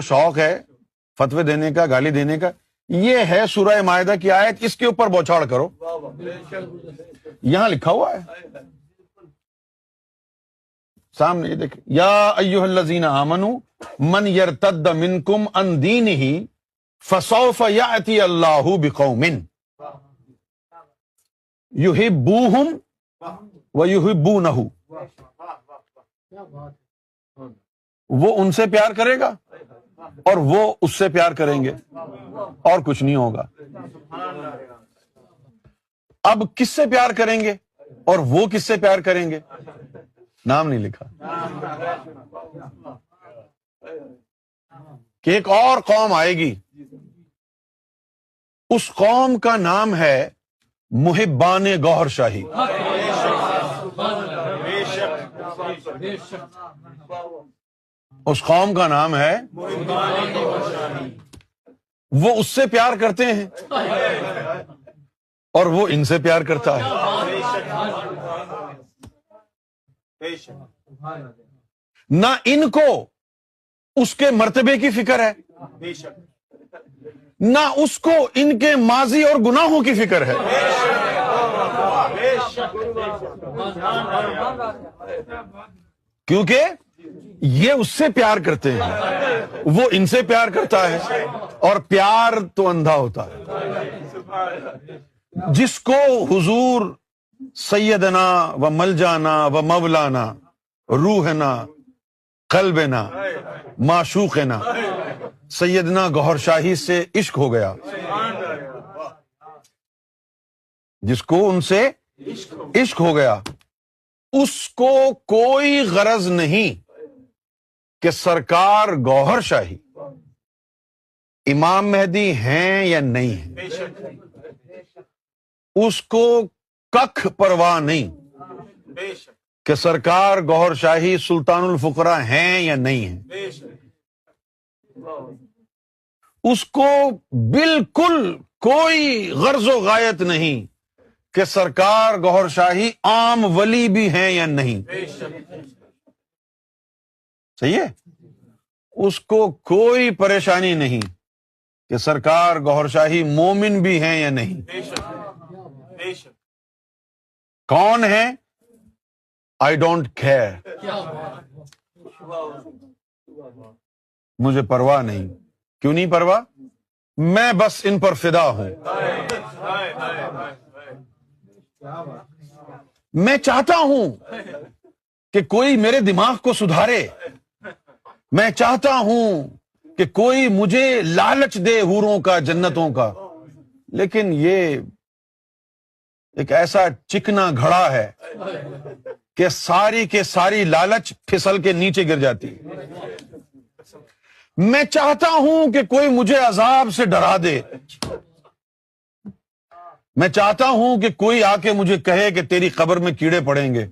شوق ہے فتوے دینے کا، گالی دینے کا، یہ ہے سورہ مائدہ کی آیت، اس کے اوپر بوچھاڑ کرو، یہاں لکھا ہوا ہے سامنے، یہ دیکھ، یا ایھا الذین آمنوا من یرتد منکم عن دینہ فسوف یأتی اللہ بقوم یحبوہم ویحبونہ، وہ ان سے پیار کرے گا اور وہ اس سے پیار کریں گے، اور کچھ نہیں ہوگا۔ اب کس سے پیار کریں گے اور وہ کس سے پیار کریں گے؟ نام نہیں لکھا کہ ایک اور قوم آئے گی، اس قوم کا نام ہے محبان گوہر شاہی۔ اس قوم کا نام ہے، وہ اس سے پیار کرتے ہیں اور وہ ان سے پیار کرتا ہے۔ نہ ان کو اس کے مرتبے کی فکر ہے، نہ اس کو ان کے ماضی اور گناہوں کی فکر ہے۔ کیونکہ یہ اس سے پیار کرتے ہیں، وہ ان سے پیار کرتا ہے، اور پیار تو اندھا ہوتا ہے۔ جس کو حضور سیدنا و ملجانا و مولانا روحنا قلبنا معشوقنا سیدنا گوہر شاہی سے عشق ہو گیا، جس کو ان سے عشق ہو گیا، اس کو کوئی غرض نہیں کہ سرکار گوہر شاہی امام مہدی ہیں یا نہیں ہیں، اس کو ککھ پرواہ نہیں کہ سرکار گوہر شاہی سلطان الفقراء ہیں یا نہیں ہیں، اس کو بالکل کوئی غرض و غایت نہیں کہ سرکار گوہر شاہی عام ولی بھی ہیں یا نہیں، صحیح ہے؟ اس کو کوئی پریشانی نہیں کہ سرکار گوہر شاہی مومن بھی ہیں یا نہیں۔ کون ہے؟ آئی ڈونٹ کیئر، مجھے پرواہ نہیں۔ کیوں نہیں پرواہ؟ میں بس ان پر فدا ہوں۔ میں چاہتا ہوں کہ کوئی میرے دماغ کو سدھارے، میں چاہتا ہوں کہ کوئی مجھے لالچ دے حوروں کا، جنتوں کا، لیکن یہ ایک ایسا چکنا گھڑا ہے کہ ساری کے ساری لالچ پھسل کے نیچے گر جاتی ہے۔ میں چاہتا ہوں کہ کوئی مجھے عذاب سے ڈرا دے، میں چاہتا ہوں کہ کوئی آ کے مجھے کہے کہ تیری قبر میں کیڑے پڑیں گے،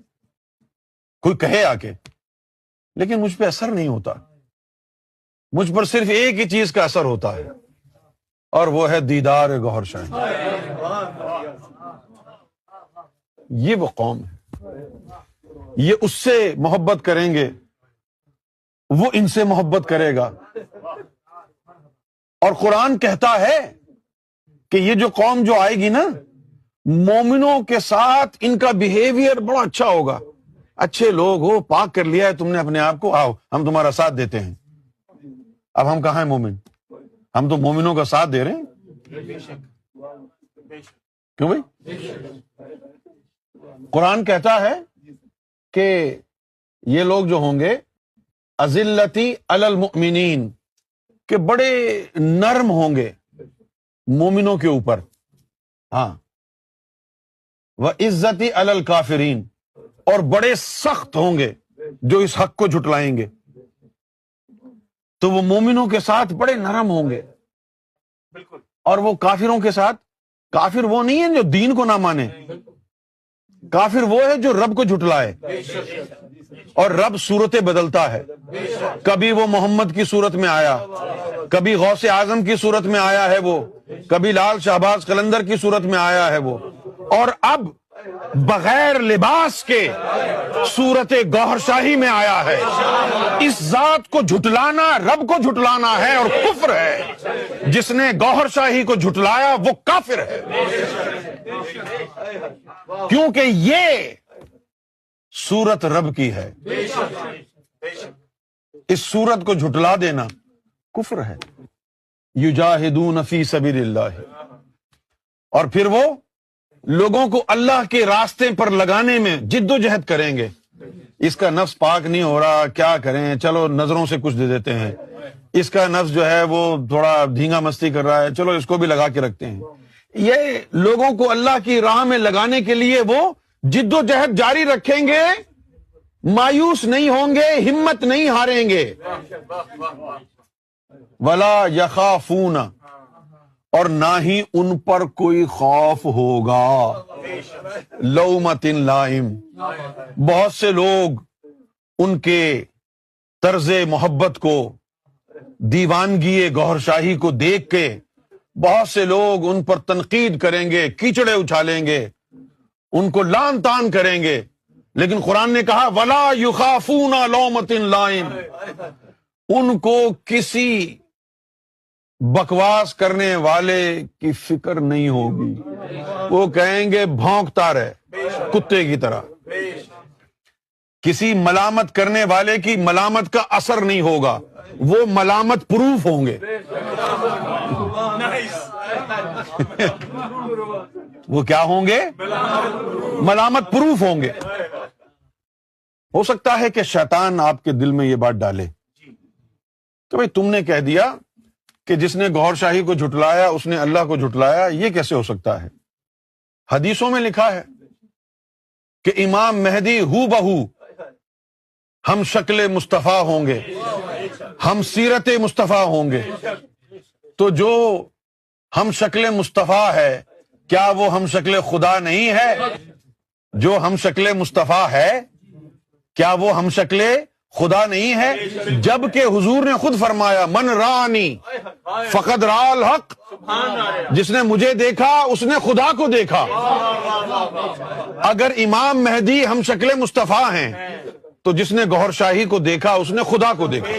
کوئی کہے آ کے، لیکن مجھ پہ اثر نہیں ہوتا۔ مجھ پر صرف ایک ہی چیز کا اثر ہوتا ہے، اور وہ ہے دیدار گوہر شاہی۔ یہ وہ قوم ہے، یہ اس سے محبت کریں گے، وہ ان سے محبت کرے گا۔ اور قرآن کہتا ہے کہ یہ جو قوم جو آئے گی نا، مومنوں کے ساتھ ان کا بیہیویئر بڑا اچھا ہوگا۔ اچھے لوگ ہو، پاک کر لیا ہے تم نے اپنے آپ کو، آؤ ہم تمہارا ساتھ دیتے ہیں۔ اب ہم کہاں ہیں مومن؟ ہم تو مومنوں کا ساتھ دے رہے ہیں۔ کیوں بھائی؟ قرآن کہتا ہے کہ یہ لوگ جو ہوں گے اذلتی علی المؤمنین، کہ بڑے نرم ہوں گے مومنوں کے اوپر، ہاں، وعزتی علی الکافرین، اور بڑے سخت ہوں گے جو اس حق کو جھٹلائیں گے۔ تو وہ مومنوں کے ساتھ بڑے نرم ہوں گے، اور وہ کافروں کے ساتھ، کافر وہ نہیں ہے جو دین کو نہ مانے، کافر وہ ہے جو رب کو جھٹلائے، اور رب صورتیں بدلتا ہے۔ کبھی وہ محمد کی صورت میں آیا، کبھی غوث اعظم کی صورت میں آیا ہے وہ، کبھی لال شہباز قلندر کی صورت میں آیا ہے وہ، اور اب بغیر لباس کے صورت گوہر شاہی میں آیا ہے. اس ذات کو جھٹلانا رب کو جھٹلانا ہے اور کفر ہے. جس نے گوہر شاہی کو جھٹلایا وہ کافر ہے، کیونکہ یہ صورت رب کی ہے. اس صورت کو جھٹلا دینا کفر ہے. یجاہدون فی سبیل اللہ، اور پھر وہ لوگوں کو اللہ کے راستے پر لگانے میں جد و جہد کریں گے. اس کا نفس پاک نہیں ہو رہا، کیا کریں، چلو نظروں سے کچھ دے دیتے ہیں. اس کا نفس جو ہے وہ تھوڑا دھینگا مستی کر رہا ہے، چلو اس کو بھی لگا کے رکھتے ہیں. یہ لوگوں کو اللہ کی راہ میں لگانے کے لیے وہ جد و جہد جاری رکھیں گے، مایوس نہیں ہوں گے، ہمت نہیں ہاریں گے. ولا یخافون، اور نہ ہی ان پر کوئی خوف ہوگا. لومۃ لائم، بہت سے لوگ ان کے طرز محبت کو، دیوانگی گوہر شاہی کو دیکھ کے بہت سے لوگ ان پر تنقید کریں گے، کیچڑے اچھالیں گے، ان کو لعن طعن کریں گے. لیکن قرآن نے کہا ولا یخافون لومۃ لائم، ان کو کسی بکواس کرنے والے کی فکر نہیں ہوگی. وہ کہیں گے بھونکتا رہے کتے کی طرح. کسی ملامت کرنے والے کی ملامت کا اثر نہیں ہوگا، وہ ملامت پروف ہوں گے. وہ کیا ہوں گے؟ ملامت پروف ہوں گے. ہو سکتا ہے کہ شیطان آپ کے دل میں یہ بات ڈالے کہ بھئی تم نے کہہ دیا کہ جس نے گوہر شاہی کو جھٹلایا اس نے اللہ کو جھٹلایا. یہ کیسے ہو سکتا ہے؟ حدیثوں میں لکھا ہے کہ امام مہدی ہو بہو ہم شکل مصطفیٰ ہوں گے، ہم سیرت مصطفیٰ ہوں گے. تو جو ہم شکل مصطفیٰ ہے، کیا وہ ہم شکل خدا نہیں ہے؟ جو ہم شکل مصطفیٰ ہے، کیا وہ ہم شکل خدا نہیں ہے؟ جبکہ حضور نے خود فرمایا من رانی فقد را الحق، جس نے مجھے دیکھا اس نے خدا کو دیکھا. اگر امام مہدی ہم شکل مصطفیٰ ہیں تو جس نے گوہر شاہی کو دیکھا اس نے خدا کو دیکھا.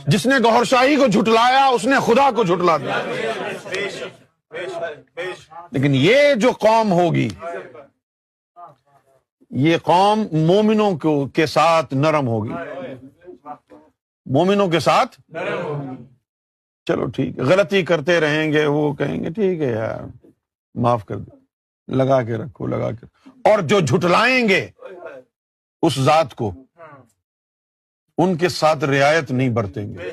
جس نے گوہر شاہی کو جھٹلایا اس نے خدا کو جھٹلا دیا. لیکن یہ جو قوم ہوگی، یہ قوم مومنوں کے ساتھ نرم ہوگی، مومنوں کے ساتھ. چلو ٹھیک ہے، غلطی کرتے رہیں گے، وہ کہیں گے ٹھیک ہے یار معاف کر دو، لگا کے رکھو لگا کے. اور جو جھٹلائیں گے اس ذات کو، ان کے ساتھ رعایت نہیں برتیں گے.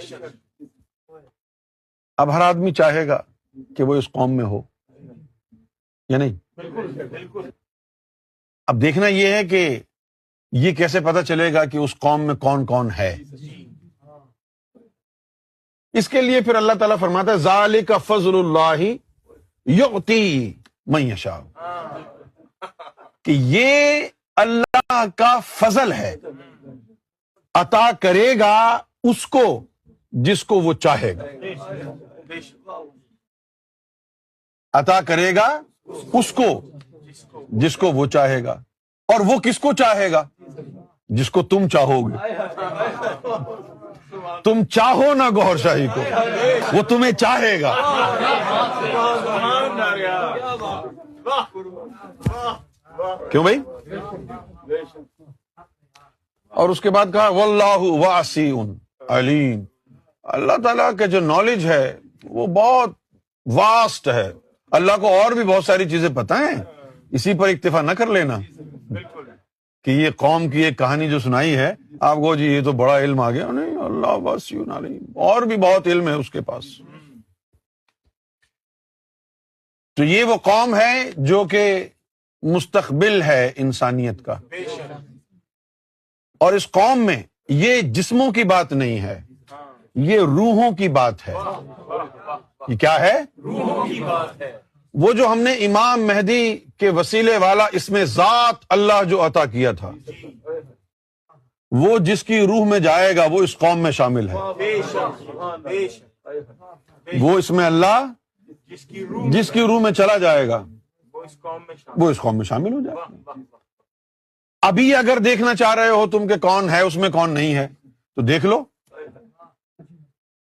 اب ہر آدمی چاہے گا کہ وہ اس قوم میں ہو یا نہیں. اب دیکھنا یہ ہے کہ یہ کیسے پتا چلے گا کہ اس قوم میں کون کون ہے. اس کے لیے پھر اللہ تعالیٰ فرماتا ہے ذالک فضل اللہ یؤتی من یشاء، کہ یہ اللہ کا فضل ہے، عطا کرے گا اس کو جس کو وہ چاہے گا. عطا کرے گا اس کو جس کو وہ چاہے گا. اور وہ کس کو چاہے گا؟ جس کو تم چاہو گے. تم چاہو نہ گوہر شاہی کو، وہ تمہیں چاہے گا. کیوں بھائی؟ اور اس کے بعد کہا واللہ واسع علیم، اللہ تعالیٰ کے جو نالج ہے وہ بہت واسٹ ہے. اللہ کو اور بھی بہت ساری چیزیں پتہ ہیں، اسی پر اکتفا نہ کر لینا کہ یہ قوم کی ایک کہانی جو سنائی ہے آپ کو جی یہ تو بڑا علم آ گیا. نہیں، اللہ واسع علیم، اور بھی بہت علم ہے اس کے پاس. تو یہ وہ قوم ہے جو کہ مستقبل ہے انسانیت کا. اور اس قوم میں یہ جسموں کی بات نہیں ہے، یہ روحوں کی بات ہے. یہ کیا ہے؟ روحوں کی بات ہے. وہ جو ہم نے امام مہدی کے وسیلے والا اس میں ذات اللہ جو عطا کیا تھا، وہ جس کی روح میں جائے گا وہ اس قوم میں شامل ہے. وہ اس میں اللہ جس کی روح میں چلا جائے گا وہ اس قوم میں شامل ہو جائے. ابھی اگر دیکھنا چاہ رہے ہو تم کہ کون ہے اس میں کون نہیں ہے تو دیکھ لو.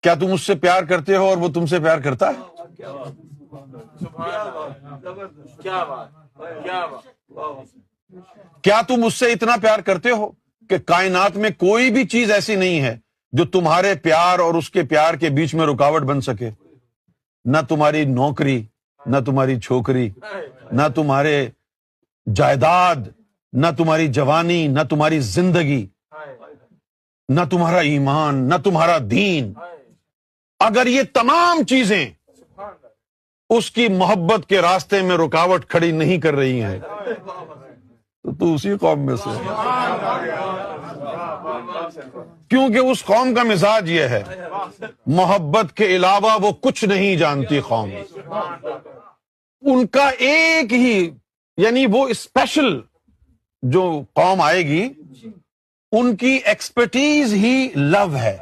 کیا تم اس سے پیار کرتے ہو اور وہ تم سے پیار کرتا ہے؟ کیا تم اس سے اتنا پیار کرتے ہو کہ کائنات میں کوئی بھی چیز ایسی نہیں ہے جو تمہارے پیار اور اس کے پیار کے بیچ میں رکاوٹ بن سکے؟ نہ تمہاری نوکری، نہ تمہاری چھوکری، نہ تمہارے جائیداد، نہ تمہاری جوانی، نہ تمہاری زندگی، نہ تمہارا ایمان، نہ تمہارا دین. اگر یہ تمام چیزیں اس کی محبت کے راستے میں رکاوٹ کھڑی نہیں کر رہی ہیں تو اسی قوم میں سے. کیونکہ اس قوم کا مزاج یہ ہے، محبت کے علاوہ وہ کچھ نہیں جانتی قوم. ان کا ایک ہی، یعنی وہ اسپیشل جو قوم آئے گی ان کی ایکسپرٹیز ہی لو ہے.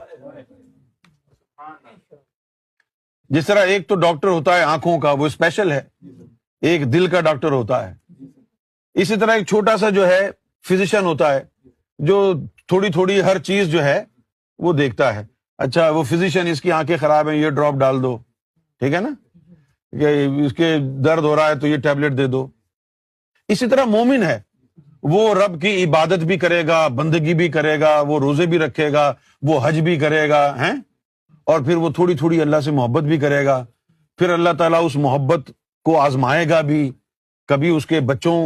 جس طرح ایک تو ڈاکٹر ہوتا ہے آنکھوں کا، وہ اسپیشل ہے، ایک دل کا ڈاکٹر ہوتا ہے. اسی طرح ایک چھوٹا سا جو ہے فزیشین ہوتا ہے جو تھوڑی تھوڑی ہر چیز جو ہے وہ دیکھتا ہے. اچھا وہ فزیشین، اس کی آنکھیں خراب ہیں، یہ ڈراپ ڈال دو، ٹھیک ہے نا، کہ اس کے درد ہو رہا ہے تو یہ ٹیبلٹ دے دو. اسی طرح مومن ہے، وہ رب کی عبادت بھی کرے گا، بندگی بھی کرے گا، وہ روزے بھی رکھے گا، وہ حج بھی کرے گا ہیں، اور پھر وہ تھوڑی تھوڑی اللہ سے محبت بھی کرے گا. پھر اللہ تعالیٰ اس محبت کو آزمائے گا بھی، کبھی اس کے بچوں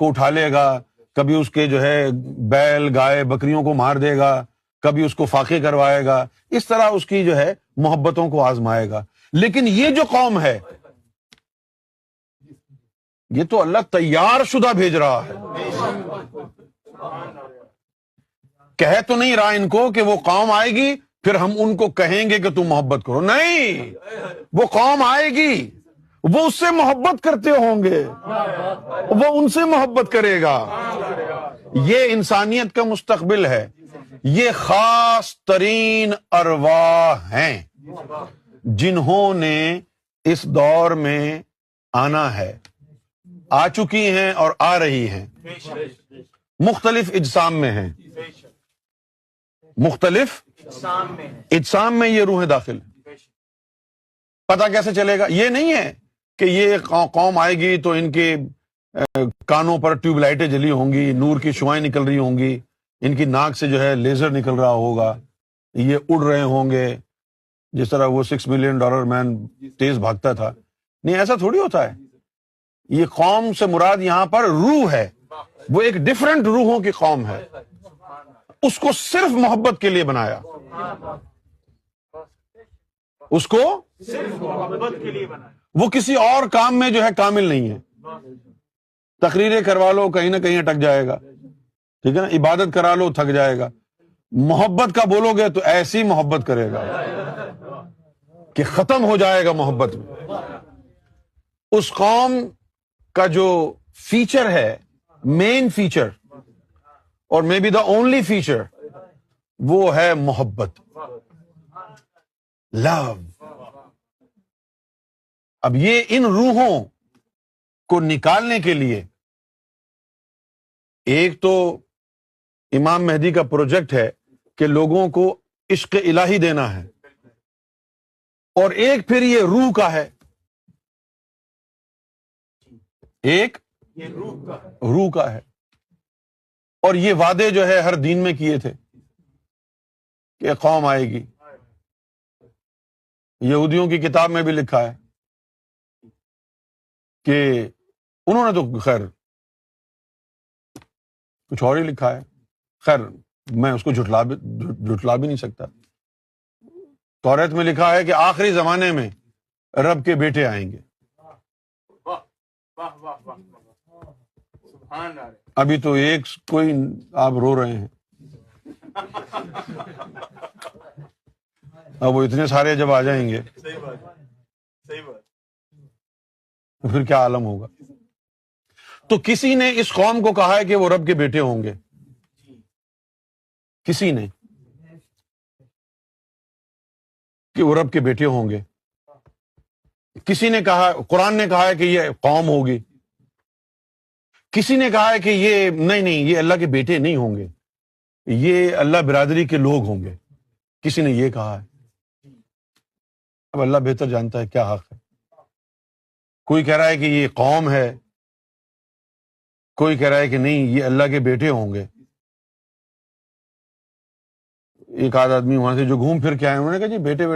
کو اٹھا لے گا، کبھی اس کے جو ہے بیل گائے بکریوں کو مار دے گا، کبھی اس کو فاقے کروائے گا. اس طرح اس کی جو ہے محبتوں کو آزمائے گا. لیکن یہ جو قوم ہے یہ تو اللہ تیار شدہ بھیج رہا ہے. کہہ تو نہیں رہا ان کو کہ وہ قوم آئے گی پھر ہم ان کو کہیں گے کہ تم محبت کرو. نہیں، وہ قوم آئے گی، وہ اس سے محبت کرتے ہوں گے، وہ ان سے محبت کرے گا. یہ انسانیت کا مستقبل ہے. یہ خاص ترین ارواح ہیں جنہوں نے اس دور میں آنا ہے، آ چکی ہیں اور آ رہی ہیں. مختلف اجسام میں ہیں، مختلف اجسام میں یہ روحیں داخل. پتہ کیسے چلے گا؟ یہ نہیں ہے کہ یہ قوم آئے گی تو ان کے کانوں پر ٹیوب لائٹیں جلی ہوں گی، نور کی شعائیں نکل رہی ہوں گی، ان کی ناک سے جو ہے لیزر نکل رہا ہوگا، یہ اڑ رہے ہوں گے جس طرح وہ $6 ملین مین تیز بھاگتا تھا. نہیں، ایسا تھوڑی ہوتا ہے. یہ قوم سے مراد یہاں پر روح ہے، وہ ایک ڈفرنٹ روحوں کی قوم ہے. اس کو صرف محبت کے لیے بنایا، اس کو صرف محبت کے لیے بنایا. وہ کسی اور کام میں جو ہے کامل نہیں ہے. تقریریں کروا لو کہیں نہ کہیں اٹک جائے گا، ٹھیک ہے نا، عبادت کرا لو تھک جائے گا. محبت کا بولو گے تو ایسی محبت کرے گا کہ ختم ہو جائے گا محبت میں. اس قوم کا جو فیچر ہے، مین فیچر اور may be the only feature, وہ ہے محبت، لو. اب یہ ان روحوں کو نکالنے کے لیے ایک تو امام مہدی کا پروجیکٹ ہے کہ لوگوں کو عشق الہی دینا ہے، اور ایک پھر یہ روح کا ہے، ایک روح کا ہے. اور یہ وعدے جو ہے ہر دین میں کیے تھے کہ قوم آئے گی. یہودیوں کی کتاب میں بھی لکھا ہے کہ انہوں نے تو خیر کچھ اور ہی لکھا ہے، خیر میں اس کو جھٹلا بھی نہیں سکتا. توریت میں لکھا ہے کہ آخری زمانے میں رب کے بیٹے آئیں گے. ابھی تو ایک کوئی آپ رو رہے ہیں، اب وہ اتنے سارے جب آ جائیں گے تو پھر کیا عالم ہوگا. تو کسی نے اس قوم کو کہا ہے کہ وہ رب کے بیٹے ہوں گے، کسی نے کہ وہ رب کے بیٹے ہوں گے. کسی نے کہا، قرآن نے کہا ہے کہ یہ قوم ہوگی. کسی نے کہا ہے کہ یہ نہیں یہ اللہ کے بیٹے نہیں ہوں گے، یہ اللہ برادری کے لوگ ہوں گے، کسی نے یہ کہا ہے۔ اب اللہ بہتر جانتا ہے کیا حق ہے۔ کوئی کہہ رہا ہے کہ یہ قوم ہے، کوئی کہہ رہا ہے کہ نہیں یہ اللہ کے بیٹے ہوں گے۔ ایک آدھ آدمی وہاں سے جو گھوم پھر کے آئے انہوں نے کہا جی بیٹے